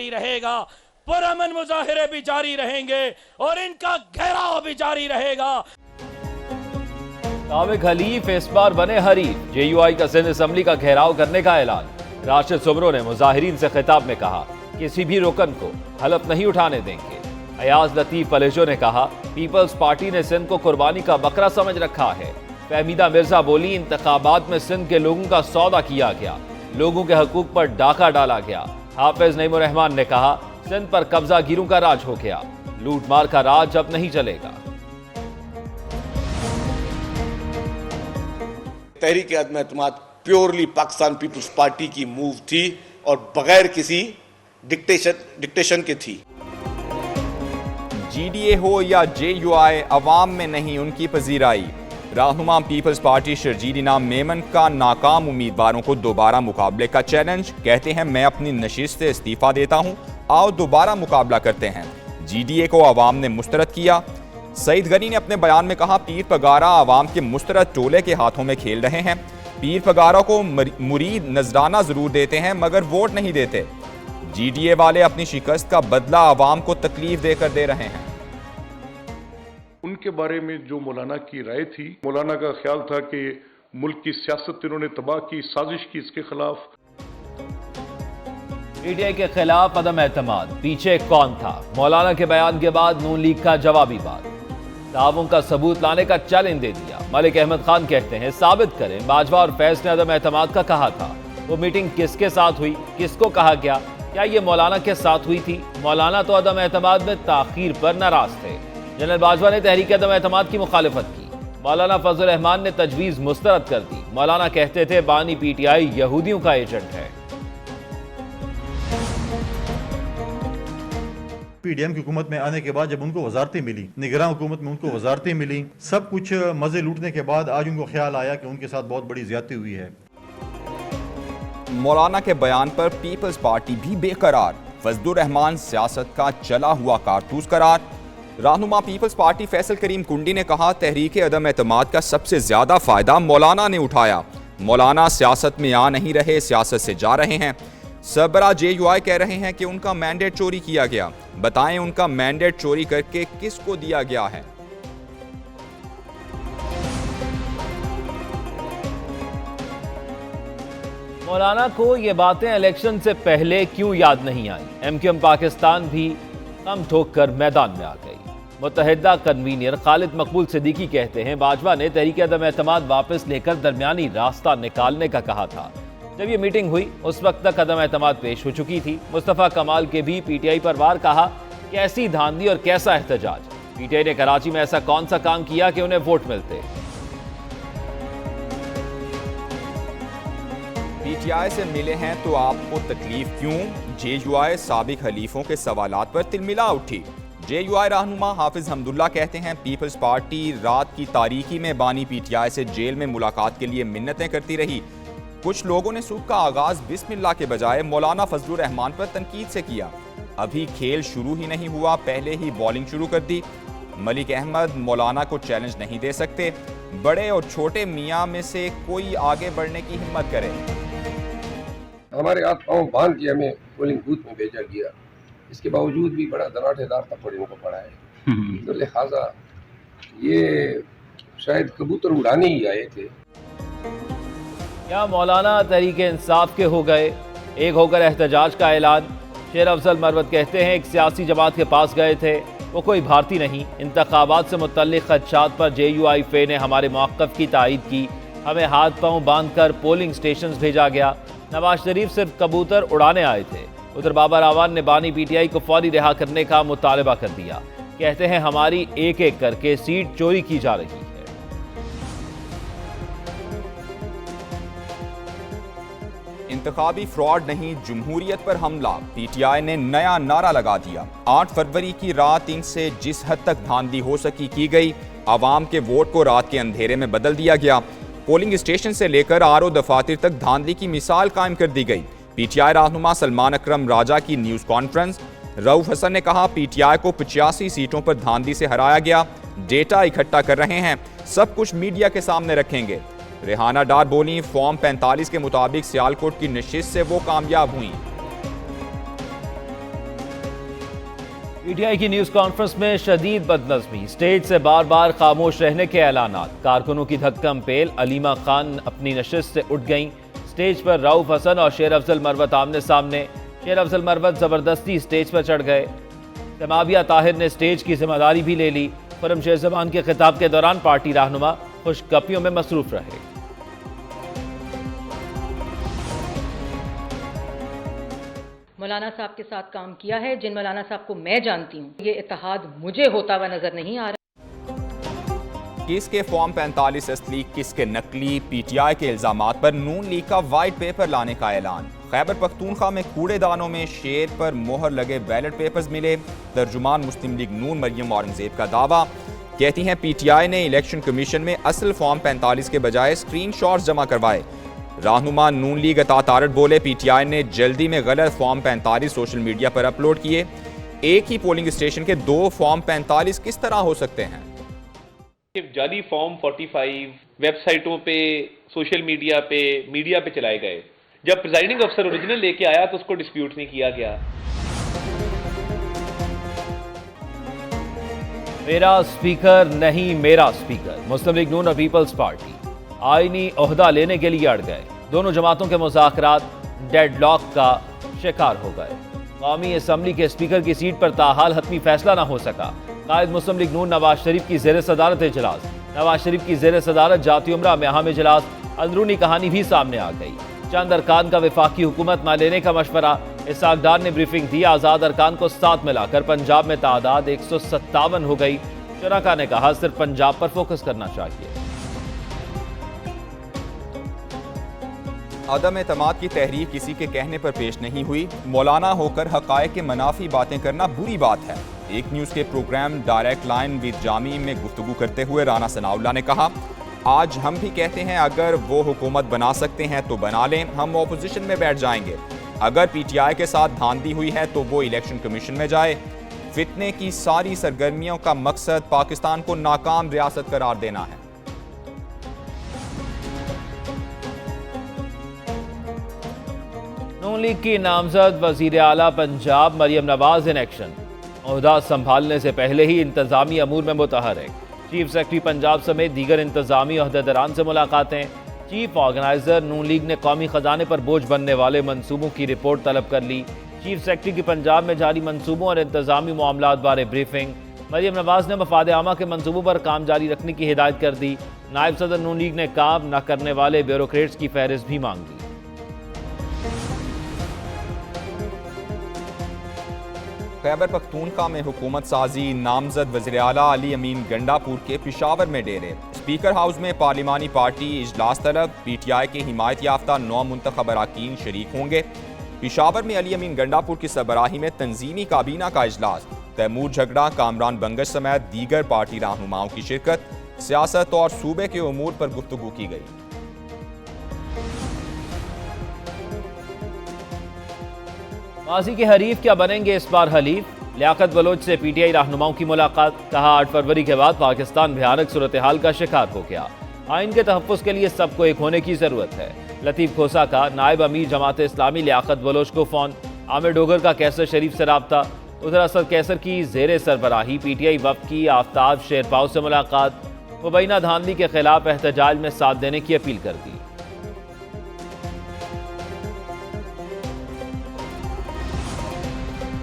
जारी रहेगा, पुरअमन मुजाहिरे भी जारी रहेंगे और इनका घेराव भी जारी रहेगा। साबिक हलीफ इस बार बने हरीफ, JUI का सिंध असम्बली का घेराव करने का ऐलान। राशिद सुब्रो ने मुजाहिरीन से खिताब में कहा, किसी भी रुकन को हलफ नहीं उठाने देंगे। अयाज लतीफ पलेजो ने कहा, पीपल्स पार्टी ने सिंध को कुर्बानी का बकरा समझ रखा है। फहमीदा मिर्जा बोली, इंतखाबात में सिंध के लोगों का सौदा किया गया, लोगों के हकूक पर डाका डाला गया। हाफिज नईमुर रहमान ने कहा, सिंध पर कब्जा गिरों का राज हो गया, लूट मार का राज अब नहीं चलेगा। तहरीक अदम एतमाद प्योरली पाकिस्तान पीपल्स पार्टी की मूव थी और बगैर किसी डिक्टेशन के थी। GDA हो या JUI, अवाम में नहीं उनकी पजीराई। रहनुमा पीपल्स पार्टी शर्जील इनाम मेमन का नाकाम उम्मीदवारों को दोबारा मुकाबले का चैलेंज। कहते हैं, मैं अपनी नशिस्त से इस्तीफा देता हूं, आओ दोबारा मुकाबला करते हैं। GDA को अवाम ने मुस्तरद किया। सईद गनी ने अपने बयान में कहा, पीर पगारा अवाम के मुस्तरद टोले के हाथों में खेल रहे हैं। पीर पगारा को मुरीद नजराना जरूर देते हैं मगर वोट नहीं देते। GDA वाले अपनी शिकस्त का बदला अवाम को तकलीफ देकर दे रहे हैं। उनके बारे में जो मौलाना की राय थी, मौलाना का ख्याल था कि मुल्क की सियासत इन्होंने तबाह की, साजिश की इसके खिलाफ। PTI के खिलाफ अदम एतमाद, पीछे कौन था? मौलाना के बयान के बाद नून लीग का जवाबी बात, ताउन का सबूत लाने का चैलेंज दे दिया। मलिक अहमद खान कहते हैं, साबित करें बाजवा और फैज ने अदम एतमाद का कहा था। वो मीटिंग किसके साथ हुई, किसको कहा गया? क्या ये मौलाना के साथ हुई थी? मौलाना तो अदम एतमाद में ताखीर पर नाराज थे। जनरल बाजवा ने तहरीक अदम एतमाद की मुखालिफत की। मौलाना फजल रहमान ने तजवीज़ मुस्तरद कर दी। मौलाना कहते थे, बानी PTI यहूदियों का एजेंट है। PDM की हुकूमत में आने के बाद जब उनको वजारतें मिली, निगरान हुकूमत में उनको वजारतें मिली, सब कुछ मजे लूटने के बाद आज उनको ख्याल आया कि उनके साथ बहुत बड़ी ज्यादती हुई है। मौलाना के बयान पर पीपल्स पार्टी भी बेकरार। फजलुर रहमान सियासत का चला हुआ कारतूस करार। रहनुमा पीपल्स पार्टी फैसल करीम कुंडी ने कहा, तहरीक अदम एतमाद का सबसे ज्यादा फायदा मौलाना ने उठाया। मौलाना सियासत में आ नहीं रहे, सियासत से जा रहे हैं। सरबरा JUI कह रहे हैं कि उनका मैंडेट चोरी किया गया। बताएं, उनका मैंडेट चोरी करके किसको दिया गया है? मौलाना को ये बातें इलेक्शन से पहले क्यों याद नहीं आई? MQM पाकिस्तान भी कम ठोक कर मैदान में आ गई। मुत्तहिदा कन्वीनियर खालिद मकबूल सिद्दीकी कहते हैं, बाजवा ने तहरीक अदम एतमाद वापस लेकर दरमियानी रास्ता निकालने का कहा था। जब ये मीटिंग हुई उस वक्त तक अदम एतमाद पेश हो चुकी थी। मुस्तफ़ा कमाल के भी PTI पर वार कहा, कैसी धांधली और कैसा एहतजाज। PTI ने कराची में ऐसा कौन सा काम किया कि उन्हें वोट मिलते? PTI से मिले हैं तो आपको तकलीफ क्यों? JUI साबिक हलीफों के सवालात पर तिलमिला उठी। JUI रहनुमा हाफिज हमदुल्ला कहते हैं, पीपल्स पार्टी रात की तारीकी में बानी PTI से जेल में मुलाकात के लिए मिन्नतें करती रही। कुछ लोगों ने सूख का आगाज बिस्मिल्लाह के बजाय मौलाना फजलुर रहमान पर तनकीद से किया। अभी खेल शुरू ही नहीं हुआ, पहले ही बॉलिंग शुरू कर दी। मलिक अहमद मौलाना को चैलेंज नहीं दे सकते। बड़े और छोटे मियाँ में से कोई आगे बढ़ने की हिम्मत करे। हमारे हाथ पाँव बांध के हमें पोलिंग बूथ में भेजा गया, इसके बावजूद भी बड़ा दनाटेदार थप्पड़ इनको पड़ा है। तो लिहाजा ये शायद कबूतर उड़ाने ही आए थे। क्या मौलाना तहरीक इंसाफ के हो गए? एक होकर एहतजाज का ऐलान। शेर अफजल मरवत कहते हैं, एक सियासी जमात के पास गए थे, वो कोई भारतीय नहीं। इंतखाबात से मुतल्लिक खदशात पर JUI फे ने हमारे मौक़िफ़ की तायीद की। हमें हाथ पांव बांध कर पोलिंग स्टेशन भेजा गया। नवाज शरीफ सिर्फ कबूतर उड़ाने आए थे। उधर बाबर आवान ने बानी PTI को फौरी रिहा करने का मुतालबा कर दिया। कहते हैं, हमारी एक एक करके सीट चोरी की जा रही है। इंतखाबी फ्रॉड नहीं, जमहूरियत पर हमला। PTI ने नया नारा लगा दिया। 8 फरवरी की रात इनसे जिस हद तक धांधली हो सकी की गई। आवाम के वोट को रात के अंधेरे में बदल दिया गया। पोलिंग स्टेशन से लेकर RO दफातर तक धांधली की मिसाल कायम कर दी गई। PTI रहनुमा सलमान अकरम राजा की न्यूज़ कॉन्फ्रेंस। रऊफ हसन ने कहा, PTI को 85 सीटों पर धांधली से हराया गया। डेटा इकट्ठा कर रहे हैं, सब कुछ मीडिया के सामने रखेंगे। रेहाना डार बोली, फॉर्म 45 के मुताबिक सियालकोट की नशिस्त से वो कामयाब हुई। PTI کی نیوز کانفرنس میں شدید بدنظمی، اسٹیج سے بار بار خاموش رہنے کے اعلانات، کارکنوں کی دھکم پیل، علیمہ خان اپنی نشست سے اٹھ گئیں، اسٹیج پر رؤف حسن اور شیر افضل مروت آمنے سامنے، شیر افضل مروت زبردستی اسٹیج پر چڑھ گئے، سمابیہ طاہر نے اسٹیج کی ذمہ داری بھی لے لی، خرم شیر زبان کے خطاب کے دوران پارٹی رہنما خوش گپیوں میں مصروف رہے۔ مولانا صاحب کے ساتھ کام کیا ہے، جن مولانا صاحب کو میں جانتی ہوں، یہ اتحاد مجھے ہوتا ہوا نظر نہیں آ رہا۔ کس کے فارم 45 لیگ کس کے نقلی، پی ٹی آئی کے الزامات پر نون لیگ کا وائٹ پیپر لانے کا اعلان، خیبر پختونخوا میں کوڑے دانوں میں شیر پر مہر لگے بیلٹ پیپرز ملے، ترجمان مسلم لیگ نون مریم اورنگزیب کا دعویٰ، کہتی ہیں پی ٹی آئی نے الیکشن کمیشن میں اصل فارم 45 کے بجائے اسکرین شاٹس جمع کروائے، رہنما نون لیگ عطا تارڑ بولے پی ٹی آئی نے جلدی میں غلط فارم 45 سوشل میڈیا پر اپلوڈ کیے، ایک ہی پولنگ اسٹیشن کے 2 فارم 45 کس طرح ہو سکتے ہیں؟ جعلی فارم 45 ویب سائٹوں پہ، سوشل میڈیا پہ چلائے گئے، جب پریزائڈنگ افسر اوریجنل لے کے آیا تو اس کو ڈسپیوٹ نہیں کیا گیا۔ میرا اسپیکر نہیں میرا اسپیکر، مسلم لیگ نون اور پیپلز پارٹی آئینی عہدہ لینے کے لیے اڑ گئے، دونوں جماعتوں کے مذاکرات ڈیڈ لاک کا شکار ہو گئے، قومی اسمبلی کے اسپیکر کی سیٹ پر تاحال حتمی فیصلہ نہ ہو سکا، قائد مسلم لیگ نون نواز شریف کی زیر صدارت اجلاس، نواز شریف کی زیر صدارت جاتی عمرہ میں اہم اجلاس، اندرونی کہانی بھی سامنے آ گئی، چند ارکان کا وفاقی حکومت نہ لینے کا مشورہ، اسحاق ڈار نے بریفنگ دی، آزاد ارکان کو ساتھ ملا کر پنجاب میں تعداد 157 ہو گئی، شرکاء نے کہا صرف پنجاب پر فوکس کرنا چاہیے۔ عدم اعتماد کی تحریک کسی کے کہنے پر پیش نہیں ہوئی، مولانا ہو کر حقائق کے منافی باتیں کرنا بری بات ہے، ایک نیوز کے پروگرام ڈائریکٹ لائن ود جامی میں گفتگو کرتے ہوئے رانا ثناء اللہ نے کہا، آج ہم بھی کہتے ہیں اگر وہ حکومت بنا سکتے ہیں تو بنا لیں، ہم اپوزیشن میں بیٹھ جائیں گے، اگر پی ٹی آئی کے ساتھ دھاندلی ہوئی ہے تو وہ الیکشن کمیشن میں جائے، فتنے کی ساری سرگرمیوں کا مقصد پاکستان کو ناکام ریاست قرار دینا ہے۔ نون لیگ کی نامزد وزیر اعلیٰ پنجاب مریم نواز ان ایکشن، عہدہ سنبھالنے سے پہلے ہی انتظامی امور میں متحرک، چیف سیکرٹری پنجاب سمیت دیگر انتظامی عہدیداران سے ملاقاتیں، چیف آرگنائزر نون لیگ نے قومی خزانے پر بوجھ بننے والے منصوبوں کی رپورٹ طلب کر لی، چیف سیکرٹری کی پنجاب میں جاری منصوبوں اور انتظامی معاملات بارے بریفنگ، مریم نواز نے مفاد عامہ کے منصوبوں پر کام جاری رکھنے کی ہدایت کر دی، نائب صدر نون لیگ نے کام نہ کرنے والے بیوروکریٹس کی فہرست بھی مانگ لی۔ خیبر پختونخوا میں حکومت سازی، نامزد وزیر اعلیٰ علی امین گنڈا پور کے پشاور میں ڈیرے، اسپیکر ہاؤس میں پارلیمانی پارٹی اجلاس طلب، پی ٹی آئی کے حمایت یافتہ 9 منتخب اراکین شریک ہوں گے، پشاور میں علی امین گنڈا پور کی سربراہی میں تنظیمی کابینہ کا اجلاس، تیمور جھگڑا، کامران بنگش سمیت دیگر پارٹی رہنماؤں کی شرکت، سیاست اور صوبے کے امور پر گفتگو کی گئی۔ ماضی کے حریف کیا بنیں گے اس بار حلیف، لیاقت بلوچ سے پی ٹی آئی رہنماؤں کی ملاقات، کہا 8 فروری کے بعد پاکستان بھیانک صورتحال کا شکار ہو گیا، آئین کے تحفظ کے لیے سب کو ایک ہونے کی ضرورت ہے، لطیف کھوسا کا نائب امیر جماعت اسلامی لیاقت بلوچ کو فون، عامر ڈوگر کا کیسر شریف سے رابطہ، ادھر اسد کیسر کی زیر سربراہی پی ٹی آئی وفد کی آفتاب شیرپاؤ سے ملاقات، مبینہ دھاندلی کے خلاف احتجاج میں ساتھ دینے کی اپیل کر دی۔